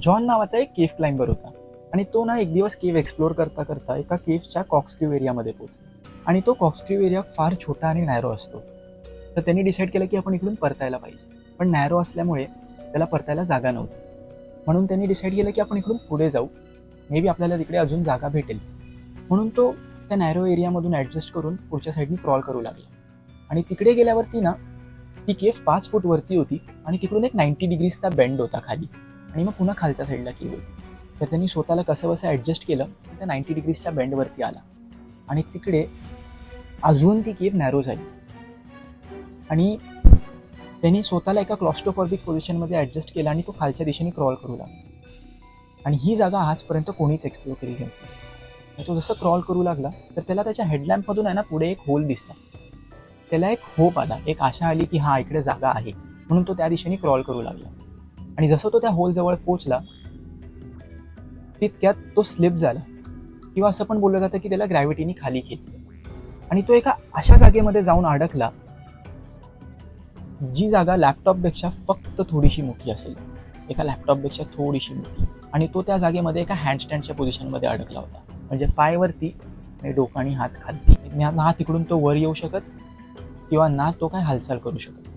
John नावाचा एक cave climber होता आणि तो ना एक दिवस केव्ह एक्सप्लोर करता करता एका केव्हच्या कॉक्सक्यू एरियामध्ये पोहोचला. आणि तो कॉक्सक्यू एरिया फार छोटा आणि नॅरो असतो. तर त्यांनी डिसाईड केलं की आपण इकडून परतायला पाहिजे, पण नॅरो असल्यामुळे त्याला परतायला जागा नव्हती. म्हणून त्यांनी डिसाईड केलं की आपण इकडून पुढे जाऊ, मे बी आपल्याला तिकडे अजून जागा भेटेल. म्हणून तो त्या नॅरो एरियामधून ॲडजस्ट करून पुढच्या साईडनी क्रॉल करू लागला. आणि तिकडे गेल्यावरती ना ती केव्ह 5 फूट वरती होती आणि तिकडून एक 90 डिग्रीजचा बेंड होता खाली, आणि मग पुन्हा खालच्या साईडला केव्ह होती. तर त्यांनी स्वतःला कसं बसं ॲडजस्ट केलं, त्या 90 डिग्रीजच्या बेंडवरती आला आणि तिकडे अजून ती केव्ह नॅरो झाली. आणि त्यांनी स्वतःला एका क्लॉस्ट्रोफॉबिक पोझिशनमध्ये ॲडजस्ट केला आणि तो खालच्या दिशेने क्रॉल करू लागला. आणि ही जागा आजपर्यंत कोणीच एक्सप्लोर केली नव्हती. तो जसं क्रॉल करू लागला तर त्याला त्याच्या हेडलॅम्पमधून आहे ना पुढे एक होल दिसला. त्याला एक होप आला, एक आशा आली की हा इकडे जागा आहे, म्हणून तो त्या दिशेने क्रॉल करू लागला. आणि जसं तो त्या होल जवळ पोहोचला तितक्यात तो स्लिप झाला, किंवा असं पण बोललं जातं की त्याला ग्रॅव्हिटीने खाली खेचलं. आणि तो एका अशा जागेमध्ये जाऊन अडकला जी जागा लॅपटॉपपेक्षा फक्त थोडीशी मोठी असेल, एका लॅपटॉपपेक्षा थोडीशी मोठी. आणि तो त्या जागेमध्ये एका हँडस्टँडच्या पोझिशनमध्ये अडकला होता, म्हणजे पाय वरती आणि डोकं आणि हात खालती. ना तिकडून तो वर येऊ शकत किंवा ना तो काय हालचाल करू शकत.